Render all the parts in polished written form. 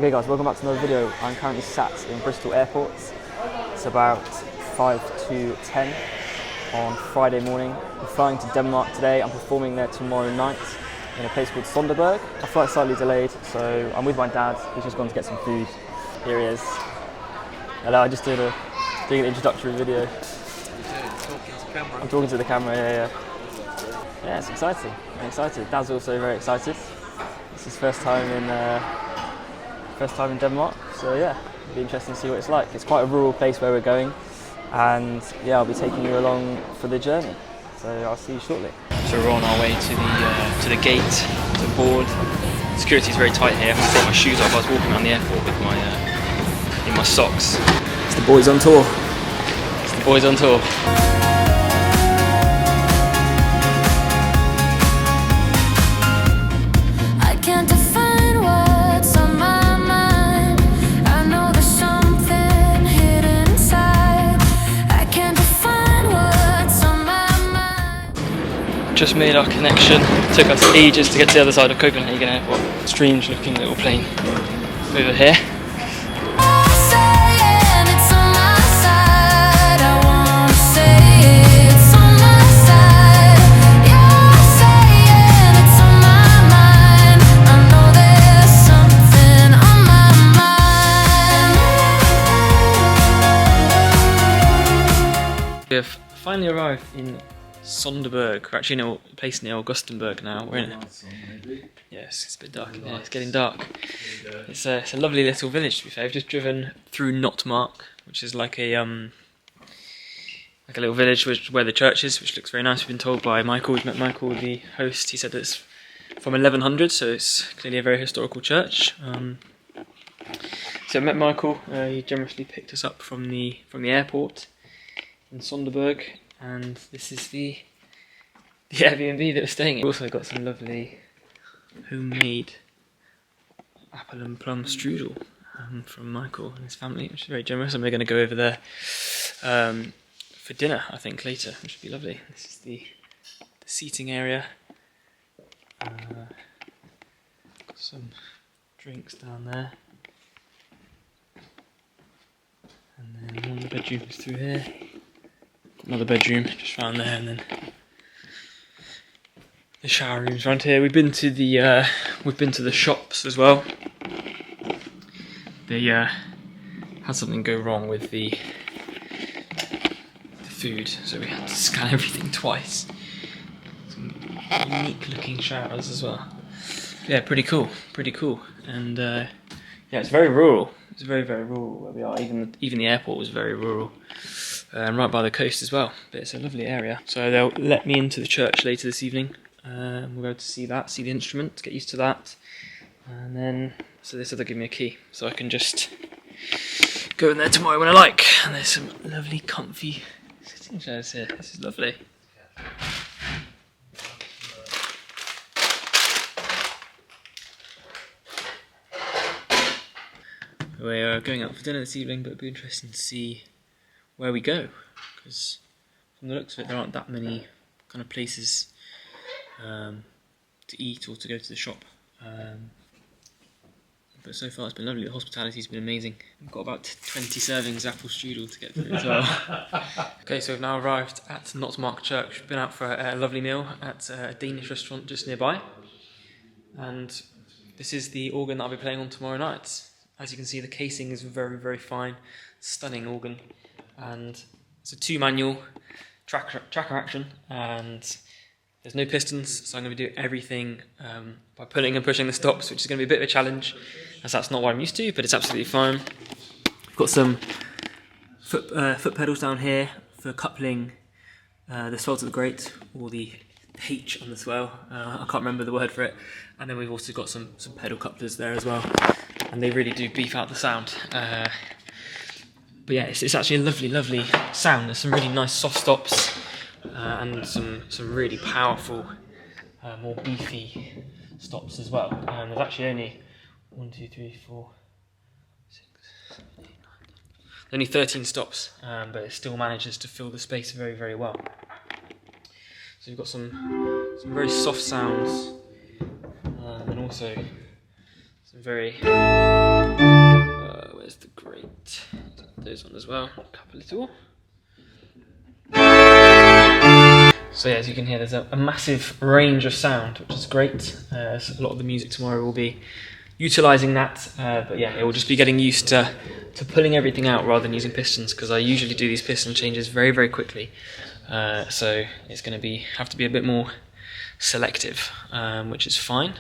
Okay guys, welcome back to another video. I'm currently sat in Bristol Airport. It's about 5 to 10 on Friday morning. I'm flying to Denmark today. I'm performing there tomorrow night in a place called Sonderburg. My flight's slightly delayed, so I'm with my dad. He's just gone to get some food. Here he is. Hello, I just doing an introductory video. I'm talking to the camera, yeah. Yeah, it's exciting. I'm excited. Dad's also very excited. It's his first time in Denmark, so yeah, it'll be interesting to see what it's like. It's quite a rural place where we're going, and yeah, I'll be taking you along for the journey. So I'll see you shortly. So we're on our way to the gate to board. Security is very tight here. I brought my shoes off. I was walking around the airport with in my socks. It's the boys on tour. It's the boys on tour. Just made our connection. Took us ages to get to the other side of Copenhagen Airport. Strange looking little plane over here. We have finally arrived in Sonderburg. We're actually in a place near Augustenburg now. We're in it. Yes, it's a bit dark. Yeah, it's getting dark. It's a lovely little village, to be fair. We've just driven through Notmark, which is like a little village where the church is, which looks very nice. We've been told by Michael. We've met Michael, the host. He said that it's from 1100, so it's clearly a very historical church. So I met Michael. He generously picked us up from the airport in Sonderburg. And this is the Airbnb that we're staying in. We've also got some lovely homemade apple and plum strudel from Michael and his family, which is very generous. And we're going to go over there for dinner, I think, later, which would be lovely. This is the seating area. Got some drinks down there. And then one of the bedrooms through here. Another bedroom just round there, and then the shower rooms around here. We've been to the shops as well. They had something go wrong with the food, so we had to scan everything twice. Some unique looking showers as well. Yeah, pretty cool, and yeah, it's very rural. It's very rural where we are. Even the airport was very rural. And right by the coast as well, but it's a lovely area. So they'll let me into the church later this evening. We'll go to see the instrument, get used to that, and then so they said they'll give me a key, so I can just go in there tomorrow when I like. And there's some lovely, comfy sitting chairs here. This is lovely. We're going out for dinner this evening, but it'll be interesting to see where we go, because from the looks of it there aren't that many kind of places to eat or to go to the shop, but so far it's been lovely. The hospitality's been amazing. We've got about 20 servings of apple strudel to get through as well. Okay, so we've now arrived at Notmark Church. We've been out for a lovely meal at a Danish restaurant just nearby, and this is the organ that I'll be playing on tomorrow night. As you can see, the casing is very fine, stunning organ. And it's a 2-manual tracker action, and there's no pistons, so I'm going to be doing everything by pulling and pushing the stops, which is going to be a bit of a challenge, as that's not what I'm used to, but it's absolutely fine. I've got some foot pedals down here for coupling the swell to the grate, or the H on the swell. I can't remember the word for it. And then we've also got some pedal couplers there as well, and they really do beef out the sound. But yeah, it's actually a lovely sound. There's some really nice soft stops and some really powerful, more beefy stops as well. There's actually only 1, 2, 3, 4, 6, 7, 8, 9. Only 13 stops, but it still manages to fill the space very well. So you've got some very soft sounds, and also Some very... where's the grate? Those one as well. A couple little. So yeah, as you can hear, there's a massive range of sound, which is great. So a lot of the music tomorrow will be utilising that, but yeah, it will just be getting used to pulling everything out rather than using pistons, because I usually do these piston changes very, very quickly. So it's going to have to be a bit more selective, which is fine.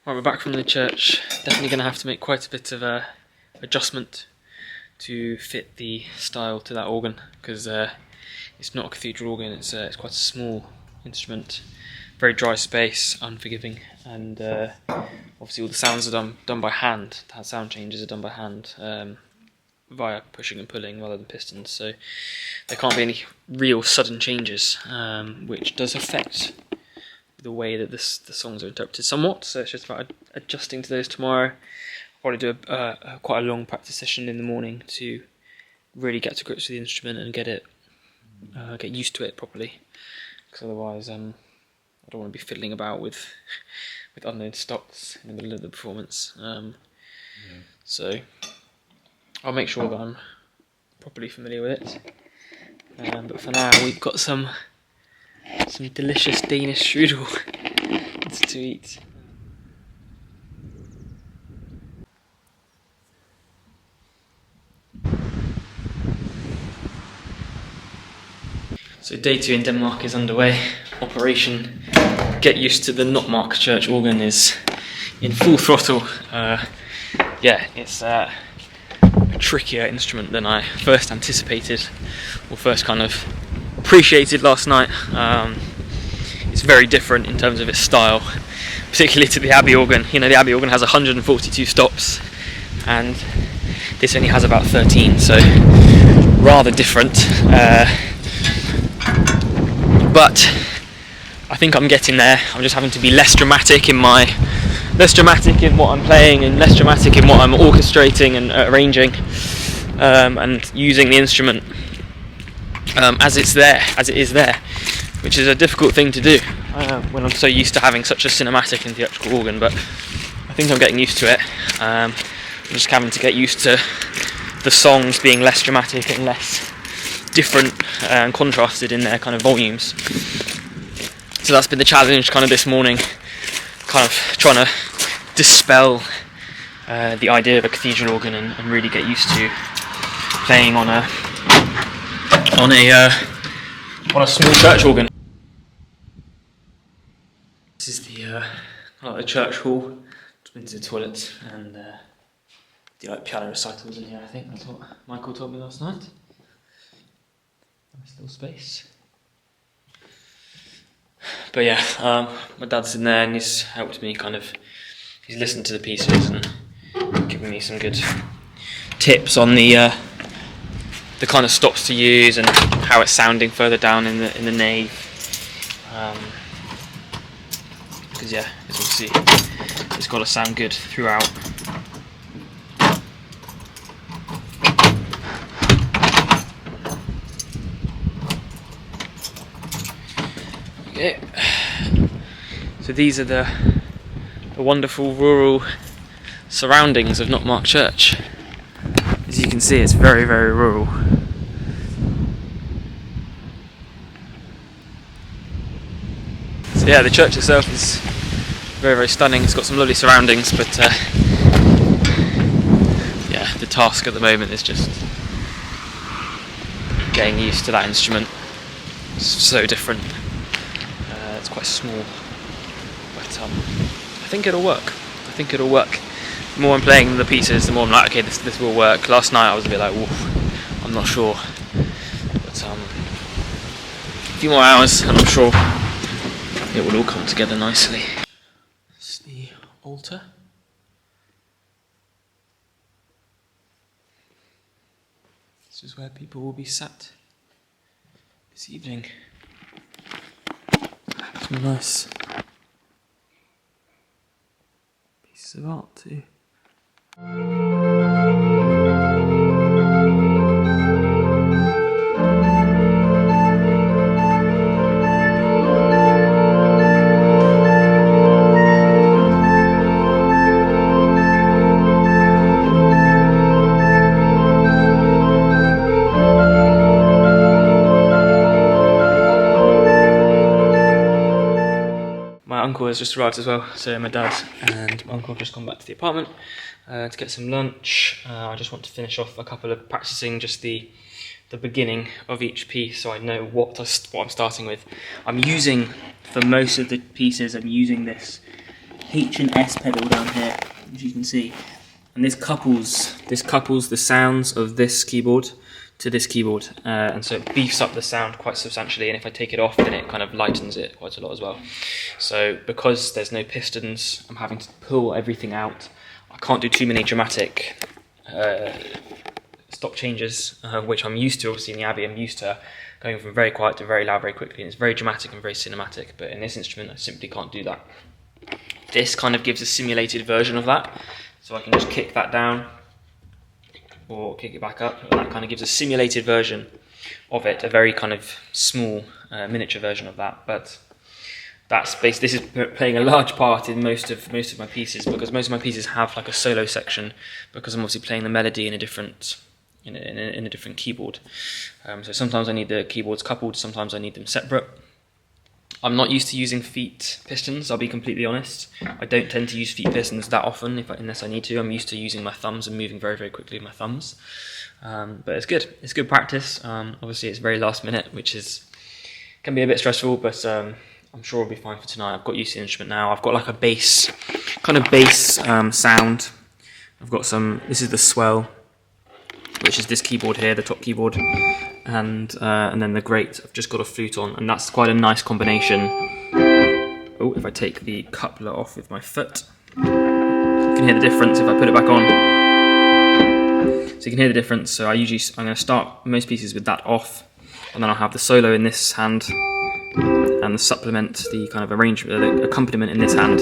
Right, we're back from the church. Definitely going to have to make quite a bit of adjustment to fit the style to that organ, because it's not a cathedral organ. It's quite a small instrument, very dry space, unforgiving, and obviously all the sounds are done by hand. The sound changes are done by hand via pushing and pulling rather than pistons. So there can't be any real sudden changes, which does affect the way that the songs are interpreted somewhat, so it's just about adjusting to those tomorrow. I'll probably do quite a long practice session in the morning to really get to grips with the instrument and get used to it properly, because otherwise I don't want to be fiddling about with unknown stocks in the middle of the performance. So I'll make sure that I'm properly familiar with it, but for now we've got some delicious Danish strudel to eat. So day 2 in Denmark is underway. Operation Get Used to the Notmark Church organ is in full throttle. Yeah, it's a trickier instrument than I first anticipated, or first kind of appreciated last night. It's very different in terms of its style, particularly to the Abbey organ. You know, the Abbey organ has 142 stops, and this only has about 13, so rather different. But I think I'm getting there. I'm just having to be less dramatic in what I'm playing, and less dramatic in what I'm orchestrating and arranging, and using the instrument as it is there, which is a difficult thing to do when I'm so used to having such a cinematic and theatrical organ. But I think I'm getting used to it. I'm just having to get used to the songs being less dramatic and less different and contrasted in their kind of volumes. So that's been the challenge kind of this morning, kind of trying to dispel the idea of a cathedral organ and really get used to playing on a small church organ. This is the church hall. Just been to the toilet, and the piano recitals in here. I think that's what Michael told me last night. Nice little space. But yeah, my dad's in there and he's helped me he's listened to the pieces and given me some good tips on the kind of stops to use and how it's sounding further down in the nave. Because yeah, as you'll see, it's got to sound good throughout. Okay. So these are the wonderful rural surroundings of Notmark Church. As you can see, it's very, very rural. So yeah, the church itself is very, very stunning. It's got some lovely surroundings, but yeah, the task at the moment is just getting used to that instrument. It's so different. It's quite small, but I think it'll work. The more I'm playing the pieces, the more I'm like, okay, this will work. Last night I was a bit like, oof, I'm I'm not sure. But a few more hours and I'm sure it will all come together nicely. It's the altar. This is where people will be sat this evening. Some nice pieces of art too. My uncle has just arrived as well, so my dad and my uncle have just gone back to the apartment to get some lunch. I just want to finish off a couple of practicing just the beginning of each piece so I know what I'm starting with. I'm using, for most of the pieces, I'm using this H&S pedal down here, as you can see, and this couples the sounds of this keyboard to this keyboard, and so it beefs up the sound quite substantially, and if I take it off then it kind of lightens it quite a lot as well. So because there's no pistons, I'm having to pull everything out. I can't do too many dramatic stop changes, which I'm used to obviously in the Abbey. I'm used to going from very quiet to very loud very quickly, and it's very dramatic and very cinematic, but in this instrument I simply can't do that. This kind of gives a simulated version of that, so I can just kick that down or kick it back up, and that kind of gives a simulated version of it, a very kind of small miniature version of that. But that's this is playing a large part in most of my pieces, because most of my pieces have like a solo section, because I'm obviously playing the melody in a different in a different keyboard. So sometimes I need the keyboards coupled, sometimes I need them separate. I'm not used to using feet pistons, I'll be completely honest. I don't tend to use feet pistons that often unless I need to. I'm used to using my thumbs and moving very, very quickly with my thumbs. But it's good. It's good practice. Obviously it's very last minute, which can be a bit stressful, but I'm sure it'll be fine for tonight. I've got used to the instrument now. I've got like a bass sound. I've got this is the swell, which is this keyboard here, the top keyboard, and then the grate. I've just got a flute on, and that's quite a nice combination. Oh, if I take the coupler off with my foot, you can hear the difference if I put it back on. So you can hear the difference. So I'm going to start most pieces with that off, and then I'll have the solo in this hand, and the supplement, the kind of arrangement, the accompaniment in this hand,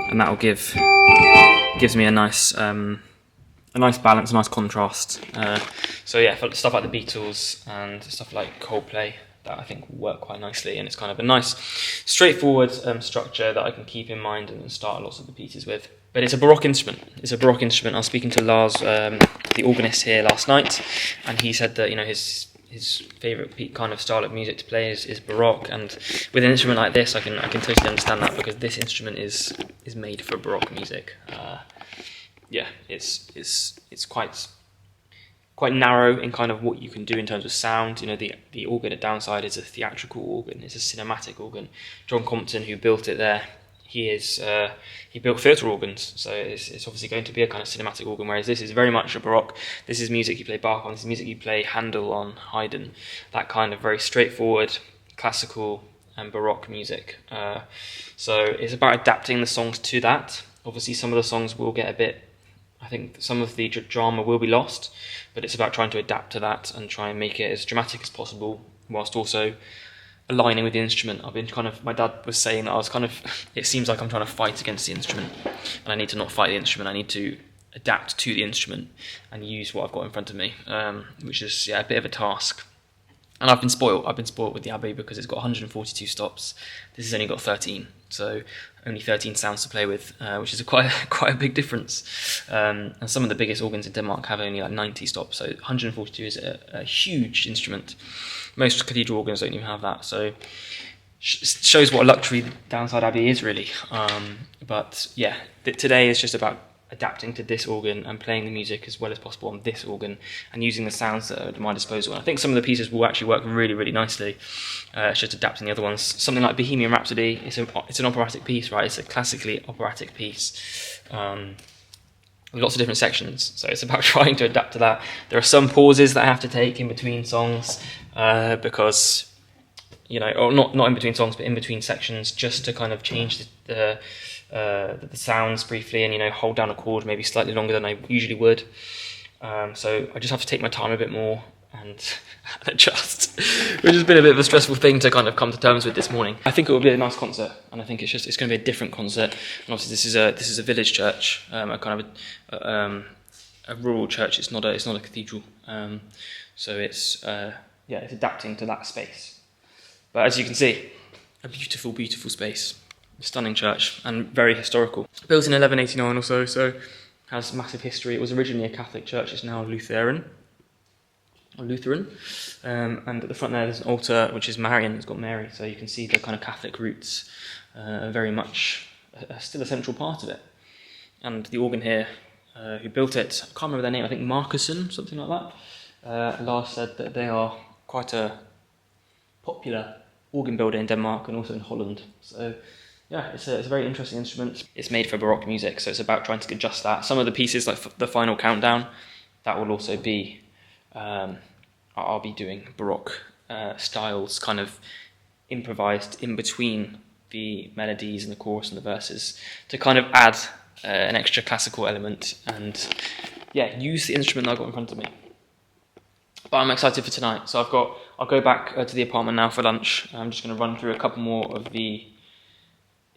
and that will gives me a nice balance, a nice contrast. So yeah, for stuff like the Beatles and stuff like Coldplay, that I think will work quite nicely, and it's kind of a nice, straightforward structure that I can keep in mind and start lots of the pieces with. But it's a Baroque instrument. It's a Baroque instrument. I was speaking to Lars, the organist here last night, and he said that his favourite kind of style of music to play is Baroque, and with an instrument like this, I can totally understand that, because this instrument is made for Baroque music. Yeah, it's quite narrow in kind of what you can do in terms of sound. The organ at Downside is a theatrical organ, it's a cinematic organ. John Compton, who built it there, he built theatre organs, so it's obviously going to be a kind of cinematic organ, whereas this is very much a Baroque. This is music you play Bach on, this is music you play Handel on, Haydn, that kind of very straightforward, classical and Baroque music. So it's about adapting the songs to that. Obviously some of the songs will get a bit, I think some of the drama will be lost, but it's about trying to adapt to that and try and make it as dramatic as possible, whilst also aligning with the instrument. My dad was saying that it seems like I'm trying to fight against the instrument, and I need to not fight the instrument, I need to adapt to the instrument and use what I've got in front of me, which is a bit of a task. And I've been spoiled with the Abbey, because it's got 142 stops. This has only got 13, so only 13 sounds to play with, which is quite a big difference. And some of the biggest organs in Denmark have only like 90 stops, so 142 is a huge instrument. Most cathedral organs don't even have that, so shows what a luxury Downside Abbey is really. But yeah, today is just about adapting to this organ and playing the music as well as possible on this organ and using the sounds that are at my disposal. And I think some of the pieces will actually work really, really nicely. It's just adapting the other ones. Something like Bohemian Rhapsody, it's an operatic piece, right? It's a classically operatic piece. lots of different sections, so it's about trying to adapt to that. There are some pauses that I have to take in between songs because, you know, or not in between songs, but in between sections, just to kind of change the sounds briefly, and, you know, hold down a chord maybe slightly longer than I usually would. So I just have to take my time a bit more and adjust, which has been a bit of a stressful thing to kind of come to terms with this morning. I think it will be a nice concert, and I think it's going to be a different concert. And obviously this is a village church, a kind of a rural church. It's not a cathedral, so it's it's adapting to that space. But as you can see, a beautiful space, a stunning church, and very historical. Built in 1189 or so has massive history. It was originally a Catholic church. It's now Lutheran. And at the front there's an altar which is Marian. It's got Mary, so you can see the kind of Catholic roots are very much still a central part of it. And the organ here, who built it, I can't remember their name, I think Marcuson, something like that. Lars said that they are quite a popular organ builder in Denmark and also in Holland. So yeah, it's a very interesting instrument. It's made for Baroque music, so it's about trying to adjust that. Some of the pieces, like the final countdown, that will also be I'll be doing Baroque styles, kind of improvised in between the melodies and the chorus and the verses, to kind of add an extra classical element and use the instrument that I've got in front of me. But I'm excited for tonight, so I'll go back to the apartment now for lunch. I'm just going to run through a couple more of the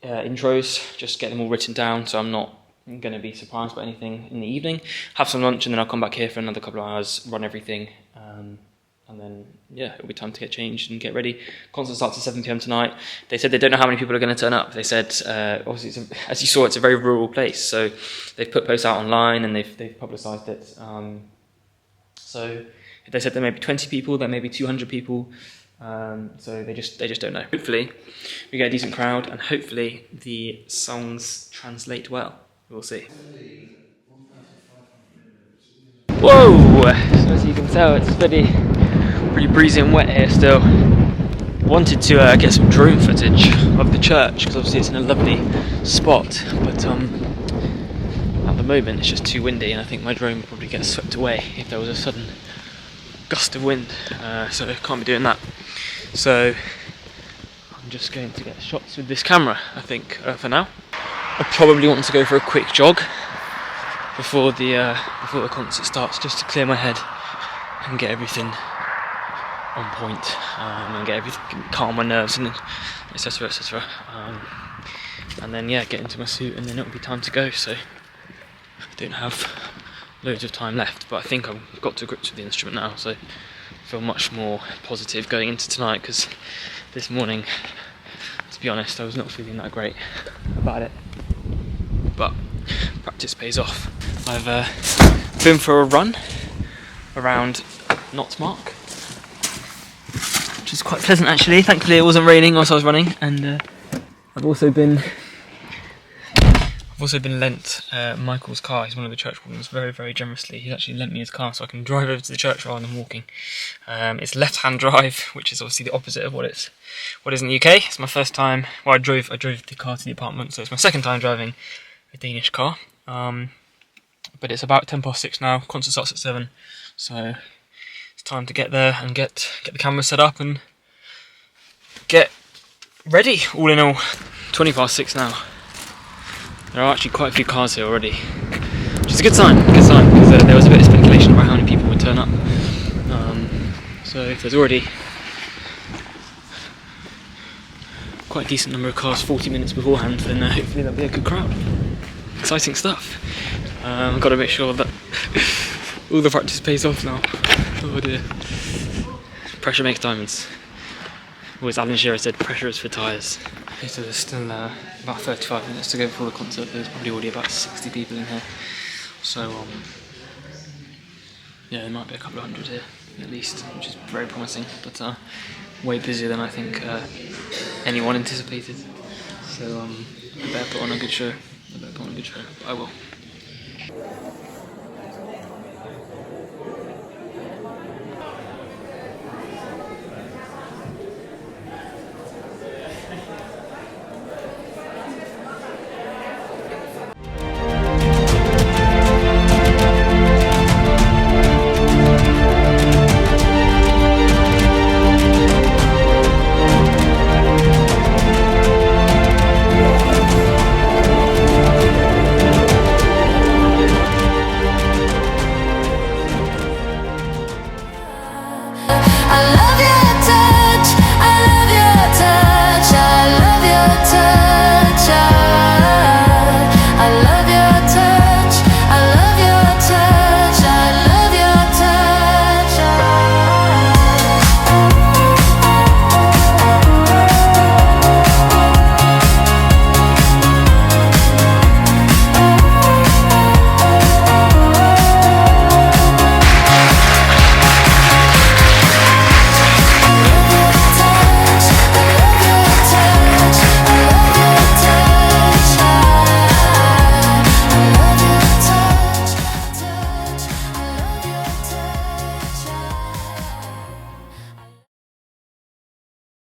intros, just get them all written down, so I'm not going to be surprised by anything in the evening. Have some lunch, and then I'll come back here for another couple of hours, run everything, and then it'll be time to get changed and get ready. Concert starts at 7 p.m. tonight. They said they don't know how many people are going to turn up. They said obviously as you saw, it's a very rural place, so they've put posts out online and they've publicised it. So they said there may be 20 people, there may be 200 people. So they just don't know. Hopefully we get a decent crowd, and hopefully the songs translate well. We'll see. Whoa! So as you can tell, it's pretty breezy and wet here still. Wanted to get some drone footage of the church, because obviously it's in a lovely spot, but at the moment it's just too windy, and I think my drone would probably get swept away if there was a sudden gust of wind, so I can't be doing that. So I'm just going to get shots with this camera, I think, for now. I probably want to go for a quick jog before the concert starts, just to clear my head and get everything on point, and get everything, calm my nerves, and etc. And then get into my suit, and then it'll be time to go. So I don't have loads of time left, but I think I've got to grips with the instrument now, so I feel much more positive going into tonight, because this morning, to be honest, I was not feeling that great about it. But practice pays off. I've been for a run around Notsmark, which is quite pleasant actually. Thankfully it wasn't raining whilst I was running, and I've also been lent Michael's car. He's one of the church wardens, very, very generously. He's actually lent me his car so I can drive over to the church rather than walking. It's left-hand drive, which is obviously the opposite of what is in the UK. It's my first time. Well, I drove the car to the apartment, so it's my second time driving a Danish car. But it's about 6:10 now. Concert starts at 7, so it's time to get there and get the camera set up and get ready. All in all, 6:20 now. There are actually quite a few cars here already, which is a good sign, because there was a bit of speculation about how many people would turn up. So if there's already quite a decent number of cars 40 minutes beforehand, then hopefully there'll be a good crowd. Exciting stuff. I've got to make sure that all the practice pays off now. Oh dear. Pressure makes diamonds. Or as Alan Shearer said, pressure is for tyres. Okay, so there's still about 35 minutes to go before the concert. There's probably already about 60 people in here. So, there might be a couple of hundred here, at least, which is very promising. But way busier than I think anyone anticipated. So I better put on a good show. I will.